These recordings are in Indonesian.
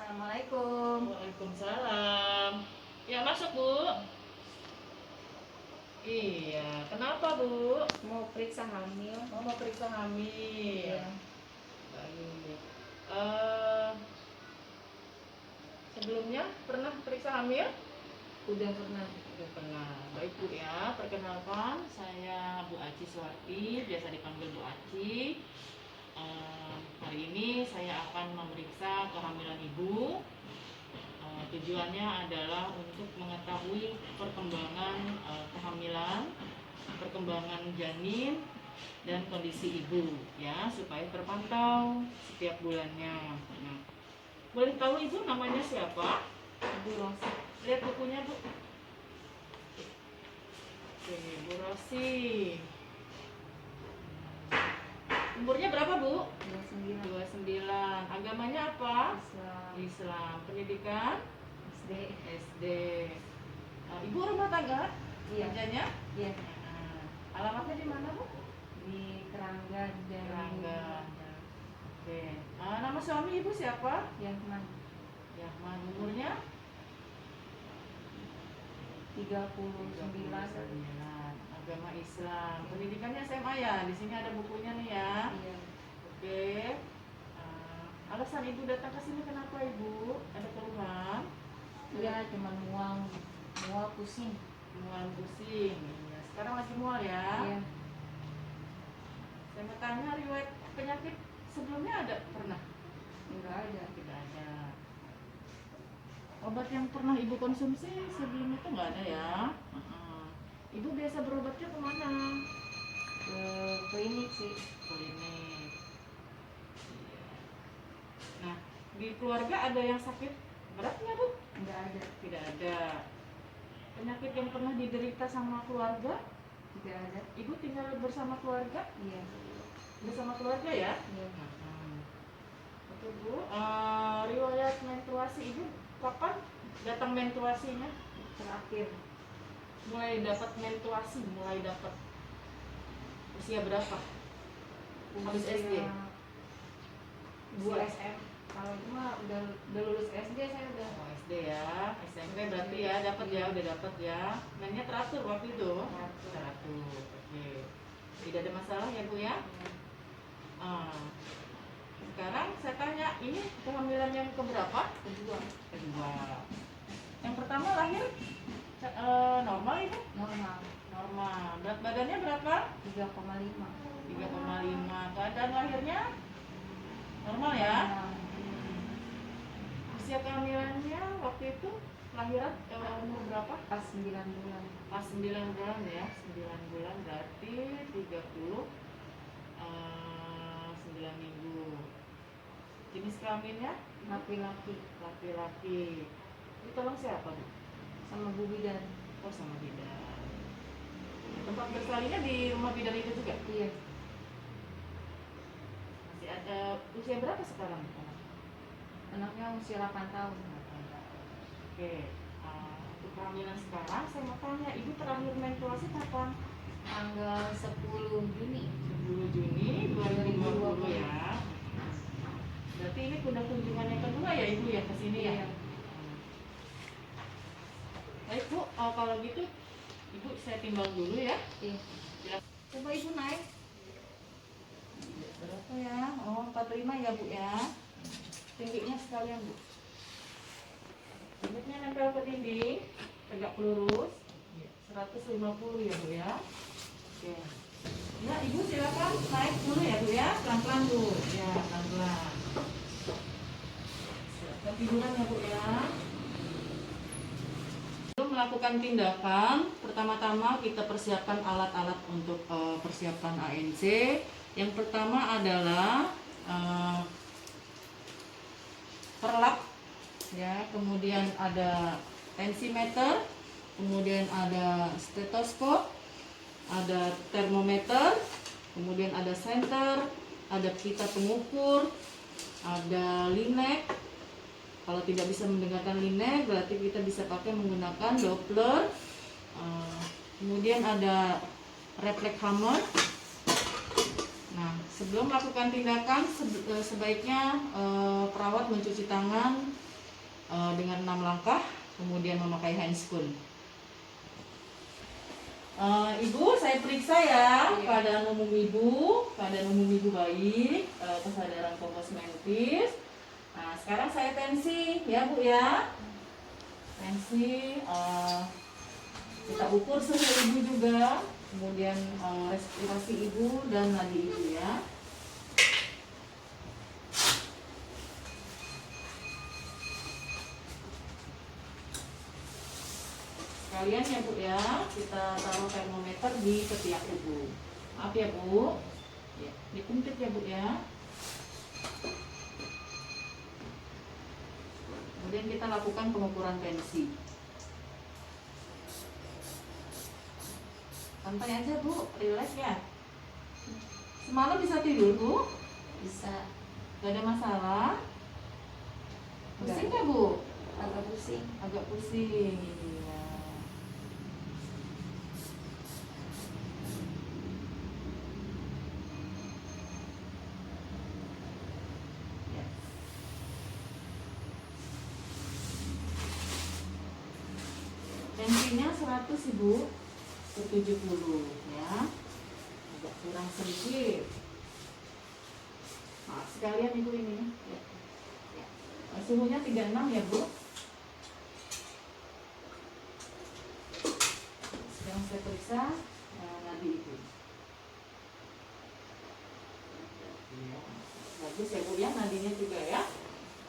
Assalamualaikum. Waalaikumsalam. Ya, masuk, Bu. Iya, kenapa, Bu? Mau periksa hamil? Mau periksa hamil. Iya. Baik. Eh, sebelumnya pernah periksa hamil? Udah pernah. Sudah pernah. Baik, Bu ya. Perkenalkan, saya Bu Aci Suwarti, biasa dipanggil Bu Aci. Hari ini saya akan memeriksa kehamilan Ibu. Tujuannya adalah untuk mengetahui perkembangan kehamilan, perkembangan janin, dan kondisi ibu, ya, supaya terpantau setiap bulannya. Nah, boleh tahu Ibu namanya siapa? Ibu Rosi. Lihat bukunya, Bu. Oke, Bu Rosi. Umurnya berapa, Bu? 29. 29. Agamanya apa? Islam. Islam. Pendidikan? SD. SD. Ibu rumah tangga? Iya. Kerjanya? Iya. Alamatnya di mana, Bu? Di Keranggan dan Keranggan. Oke. Nama suami Ibu siapa? Yahman. Yahman. Umurnya? 39. Agama Islam. Pendidikannya SMA ya? Di sini ada bukunya nih ya. Iya. Oke. Alasan Ibu datang ke sini kenapa, Ibu? Ada keluhan? Iya, cuman mual pusing. Mual pusing. Ya, sekarang lagi mual ya? Iya. Saya mau tanya, riwayat penyakit sebelumnya ada? Pernah? Enggak ada. Tidak ada. Obat yang pernah Ibu konsumsi sebelum itu nggak ada ya? Ibu biasa berobatnya kemana? Ke klinik sih. Klinik. Iya. Nah, di keluarga ada yang sakit beratnya, Bu? Enggak ada. Tidak ada. Penyakit yang pernah diderita sama keluarga? Tidak ada. Ibu tinggal bersama keluarga? Iya. Bersama keluarga ya? Iya. Oke, Bu. Riwayat menstruasi Ibu kapan datang menstruasinya? Terakhir Mulai dapat menstruasi, mulai dapat usia berapa? Habis SD? 2 SM. Kalau itu mah udah lulus SD saya udah. Oh, SD ya, SMP berarti ya dapat ya, udah dapat ya. Mainnya teratur waktu itu. Teratur. Oke. Tidak ada masalah ya, Bu ya. Sekarang saya tanya, ini kehamilan yang keberapa? Kedua. Yang pertama lahir normal Ibu? Normal. Normal. Berat badannya berapa? 3,5. 3,5. Keadaan lahirnya normal ya? Usia kehamilannya waktu itu lahiran umur berapa? Pas 9 bulan. Pas 9 bulan ya. 9 bulan berarti 39 minggu. Jenis kelaminnya Laki-laki. laki-laki. Ini tolong siapa, Bu? Sama Bu Bidan. Oh, sama bidan. Tempat bersalinnya di rumah bidan itu juga? Iya. Masih ada. Usia berapa sekarang? Anaknya usia 8 tahun. Oke. Untuk kehamilan sekarang saya mau tanya, Ibu terakhir menstruasi kapan? Tanggal 10 Juni. 10 Juni 2020 ya. Berarti ini udah kunjungan yang kedua ya Ibu ya ke sini ya? Iya. Baik, Bu, kalau gitu Ibu saya timbang dulu ya. Iya. Coba Ibu naik. Berapa ya? Oh, 45 ya, Bu ya. Tingginya sekalian, Bu. Tingginya nempel ke dinding, tegak lurus. 150 ya, Bu ya. Oke. Ya, Ibu silakan naik dulu ya, Bu ya. Pelan-pelan, Bu. Ya, pelan-pelan. Silakan tiduran ya, Bu ya. Sebelum melakukan tindakan, pertama-tama kita persiapkan alat-alat untuk persiapan ANC. Yang pertama adalah perlap, ya, kemudian ada tensimeter, kemudian ada stetoskop, ada termometer, kemudian ada senter, ada pita pengukur, ada linek. Kalau tidak bisa mendengarkan linek, berarti kita bisa pakai menggunakan Doppler. Kemudian ada refleks hammer. Nah, sebelum melakukan tindakan sebaiknya perawat mencuci tangan dengan 6 langkah, kemudian memakai handscoon. Ibu, saya periksa ya keadaan umum ibu. Keadaan umum ibu baik, kesadaran fokus mentis. Nah, sekarang saya tensi ya Bu ya. Tensi, kita ukur suhu ibu juga, kemudian respirasi ibu dan nadi ibu ya. Sekalian ya Bu ya, kita taruh termometer di ketiak ibu. Maaf ya Bu, ya, dikuntit ya Bu ya. Kemudian kita lakukan pengukuran tensi. Santai aja Bu, relax ya. Semalam bisa tidur Bu? Bisa. Gak ada masalah? Pusing nggak Bu? Agak pusing. Agak pusing. Iya. Ya. Tensinya 100 Ibu ke 70 ya. Agak kurang sedikit. Maaf sekalian Ibu ini ya. Suhunya 36 ya Bu. Sekarang saya periksa nadi Ibu. Ya, bagus ya Bu ya, nadinya juga ya.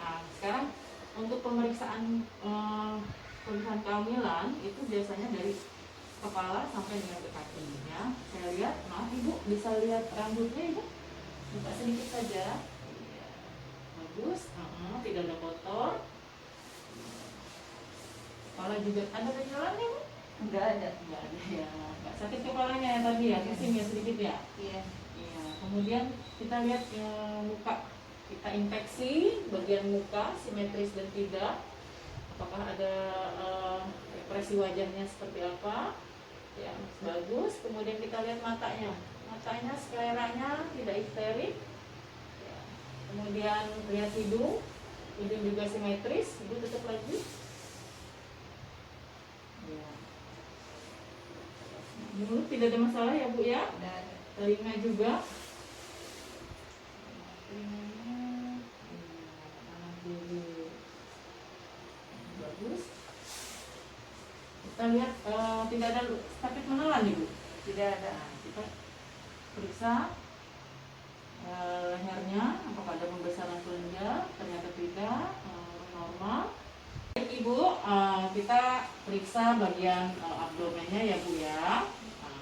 Nah, sekarang untuk pemeriksaan kehamilan itu biasanya dari kepala sampai dengan ke kaki ya. Saya lihat, maaf Ibu, bisa lihat rambutnya Ibu? Buka sedikit saja. Iya. Bagus, tidak ada kotor. Kepala juga ada benjolan nih Bu? Enggak ada. Enggak ada ya. Enggak sakit kepalanya ya tadi ya, pusing ya sedikit ya. Iya. Iya. Kemudian kita lihat muka. Kita infeksi bagian muka simetris dan tidak. Apakah ada ekspresi wajahnya seperti apa? Ya, bagus. Kemudian kita lihat matanya. Matanya skleranya tidak histerik. Ya. Kemudian lihat hidung. Hidung juga simetris. Ibu tutup lagi. Ya. Mulut tidak ada masalah ya Bu ya? Tidak ada. Telinga juga. Telinganya kanan kiri. Bagus. Kita lihat tidak ada sakit menelan Ibu. Tidak ada. Nah, kita periksa lehernya, apakah ada pembesaran kelenjar. Ternyata tidak, normal. Baik Ibu, kita periksa bagian abdomennya ya Bu ya. Nah,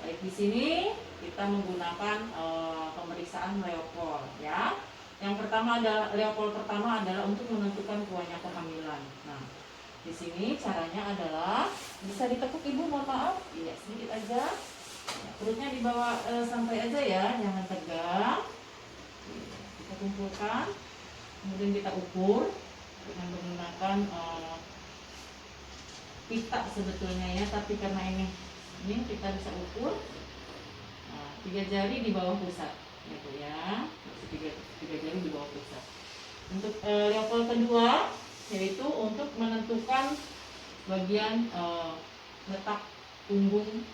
baik di sini kita menggunakan pemeriksaan Leopold ya. Yang pertama adalah Leopold pertama adalah untuk menentukan kuahnya kehamilan. Nah, di sini caranya adalah bisa ditekuk Ibu, mohon maaf. Iya, sedikit aja. Ya, perutnya dibawa santai aja ya, jangan tegang. Kita kumpulkan, kemudian kita ukur dengan menggunakan pita sebetulnya ya, tapi karena ini kita bisa ukur. Nah, 3 jari di bawah pusat, ya Bu ya. Tiga jari di bawah pusat. Untuk level kedua yaitu untuk menentukan bagian letak punggung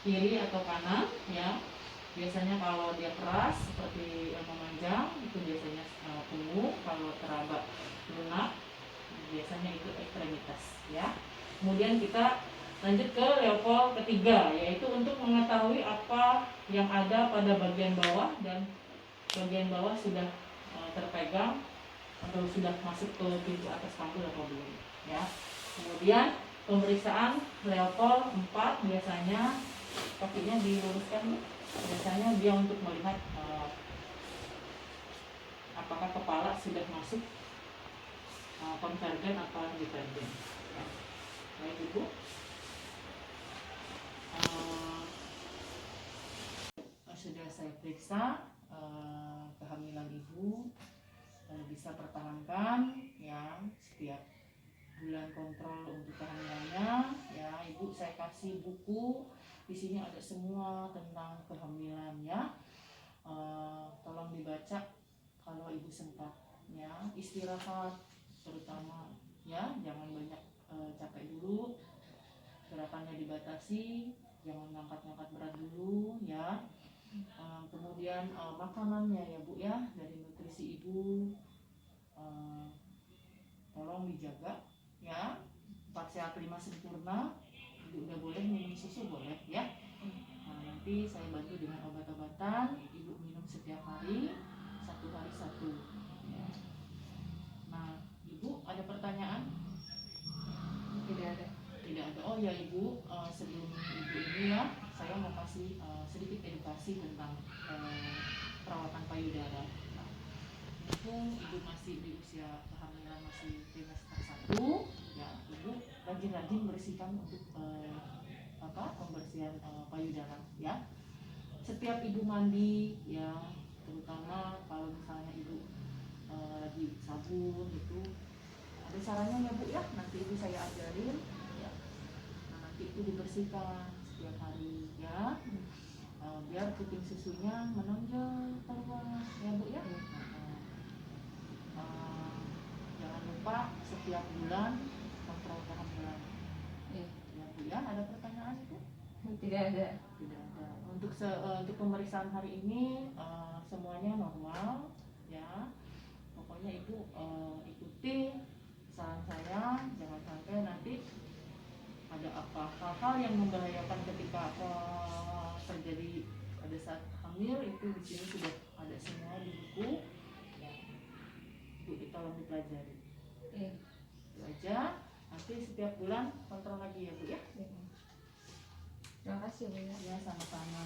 kiri atau kanan ya. Biasanya kalau dia keras seperti memanjang itu biasanya punggung, kalau teraba lunak biasanya itu ekstremitas ya. Kemudian kita lanjut ke level ketiga yaitu untuk mengetahui apa yang ada pada bagian bawah dan bagian bawah sudah terpegang atau sudah masuk ke pintu atas panggul atau belum ya. Kemudian pemeriksaan level 4 biasanya kakinya diluruskan, biasanya dia untuk melihat apakah kepala sudah masuk konvergen atau divergen. Baik Ibu, sudah saya periksa kehamilan Ibu, bisa pertahankan ya setiap bulan kontrol untuk kehamilannya ya. Ibu saya kasih buku, di sini ada semua tentang kehamilan ya. Tolong dibaca kalau Ibu sempat ya. Istirahat terutama ya, jangan banyak capek dulu, gerakannya dibatasi, jangan ngangkat-ngangkat berat dulu ya. Kemudian makanannya ya Bu ya, dari nutrisi Ibu tolong dijaga ya. 4 sehat 5 sempurna. Ibu udah boleh minum susu boleh ya. Nanti saya bantu dengan obat-obatan, Ibu minum setiap hari, 1 hari 1 ya. Nah Ibu ada pertanyaan? Tidak ada. Tidak ada. Oh ya Ibu, sebelum Ibu ini ya, saya mau kasih sedikit edukasi tentang perawatan payudara. Nah, mumpung Ibu masih di usia kehamilan, masih trimester 1 ya, Ibu rajin-rajin bersihkan untuk pembersihan payudara ya. Setiap Ibu mandi ya, terutama kalau misalnya Ibu lagi sabun itu, ada caranya ya Bu ya, nanti Ibu saya ajarin ya. Nah, nanti itu dibersihkan setiap hari ya, biar puting susunya menonjol keluar ya Bu ya. Jangan lupa setiap bulan kontrol kehamilan ya Bu ya. Ada pertanyaan itu? Tidak ada. Tidak ada. Untuk pemeriksaan hari ini semuanya normal ya. Pokoknya Ibu ikuti saran saya, jangan sampai nanti ada hal-hal yang membahayakan ketika terjadi pada saat hamil. Itu di sini sudah ada semua di buku ya. Ibu tolong dipelajari. Itu aja. Nanti setiap bulan kontrol lagi ya Bu ya. Terima kasih Bu ya. Ya sama-sama.